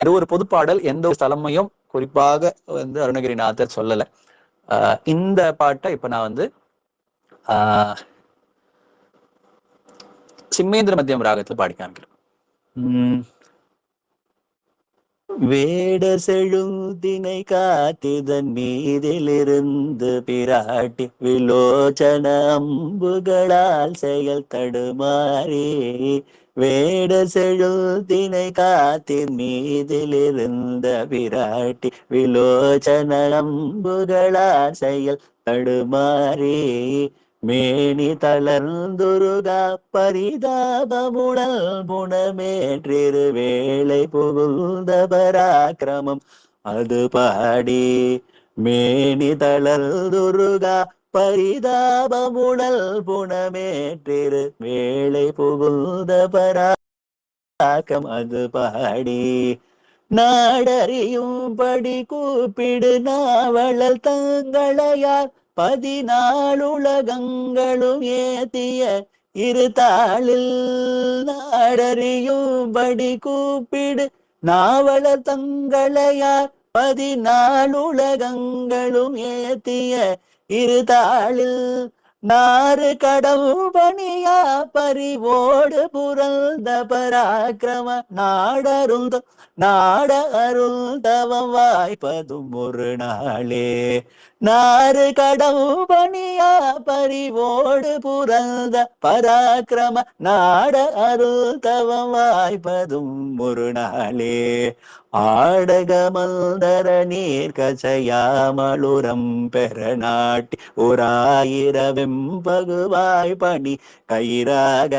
இது ஒரு பொதுப்பாடல், எந்த ஒரு ஸ்தலமையும் குறிப்பாக அருணகிரிநாதர் சொல்லல. இந்த பாட்டை இப்ப நான் சிம்மேந்திர மத்தியம் ராகத்துல பாடி காமிக்கிறேன். வேடர் செழுந்தினை காத்திதன் மீதிலிருந்து பிராட்டி விலோச்சன அம்புகளால் செயல் தடுமாறி, வேடர் செழுந்தினை காத்தின் மீதிலிருந்த பிராட்டி விலோச்சன அம்புகளால் செயல் தடுமாறி, மேனி தளர்ந்துருகா பரிதாபமுடல் புனமேற்றிரு வேளை புகுந்த பராக்கிரமம் அது பாடி, மேனி தளர்ந்துருகா பரிதாபமுடல் புனமேற்றிரு வேளை புகுந்த பராக்கம் அது பாடி, நாடறியும்படி கூப்பிடு நாவலல் தங்களையார் 14 உலகங்களும் ஏத்திய இருதாளில், நாடறியும்படி கூப்பிடு நாவலர் தங்களையார் 14 உலகங்களும் ஏத்திய இருதாளில், நாறு கடவு பணியா பறிவோடு புரந்த பராக்கிரம நாட அருந்தவம் வாய்ப்பதும் ஒரு நாளே, நாறு கடவு பணியா பறிவோடு புரந்த பராக்கிரம நாட அருந்தவம் வாய்ப்பதும் ஒரு நாளே, ஆடகமந்தர நீர் கசையாமலுரம் பெற நாட்டி ஓராயிர வெம்பகுவாய் பணி கயிறாக,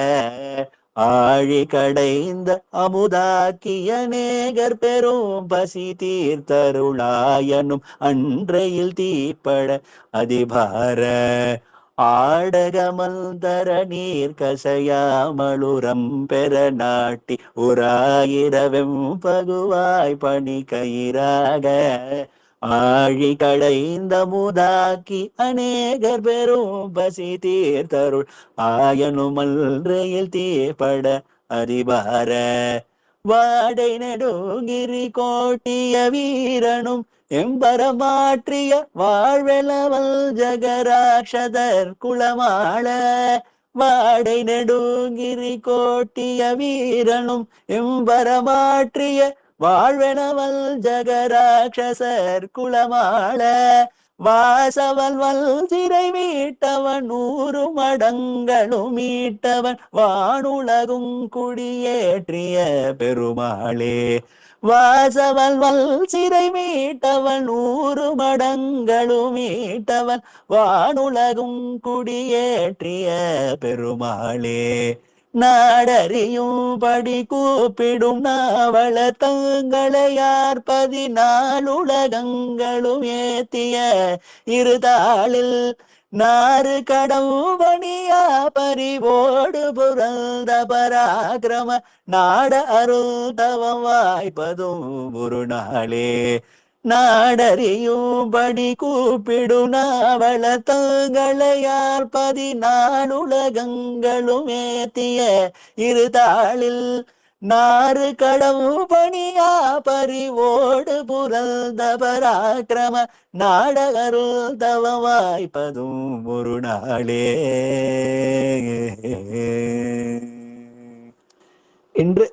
ஆழி கடைந்த அமுதாக்கிய நேகர் பெரும் பசி தீர்த்தருளாயனும் அன்றையில் தீப்பட அதிபார, ஆடகமந்தர நீர் கசையாமலுரம் பெற நாட்டி ஓராயிர வெம்பகுவாய் பணி கயிறாக, ஆழி கடைந்த முதாக்கி அநேகர் பெரும் பசி தீர்த்தருள் ஆயனும் அன்றையில் தீப்பட அதிபார, வாடை நெடுங்கிரி கோட்டிய வீரனும் எம்பரமாற்றிய வாழ்வெளவல் ஜகராட்சதர் குளமாள, வாடை நெடுங்கிரி கோட்டிய வீரனும் எம்பரமாற்றிய வாழ்வெனவல் ஜகராட்சசர் குளமாள, வாசவல் வல் சிறை மீட்டவன் 100 மடங்களும் மீட்டவன் வானுலகும் குடியேற்றிய பெருமாளே, வாசவல் வல் சிறை மீட்டவன் 100 மடங்களும் மீட்டவன் வானுலகும் குடியேற்றிய பெருமாளே, நாடறியும்படி கூப்பிடும் நாவல தங்களையார் 14 உலகங்களும் ஏத்திய இருதாளில், நாறு கடவு பணியா பறிவோடு புரந்த பராக்கிரம நாட அருந்தவம் வாய்ப்பதும் ஒரு நாளே, நாடறியும்படி கூப்பிடும் நாவல தங்களையார் 14 உலகங்களும் ஏத்திய இருதாளில், நாறு கடவு பணியா பறிவோடு புரந்த பராக்கிரம நாட அருந்தவம் வாய்ப்பதும் ஒரு நாளே. இன்று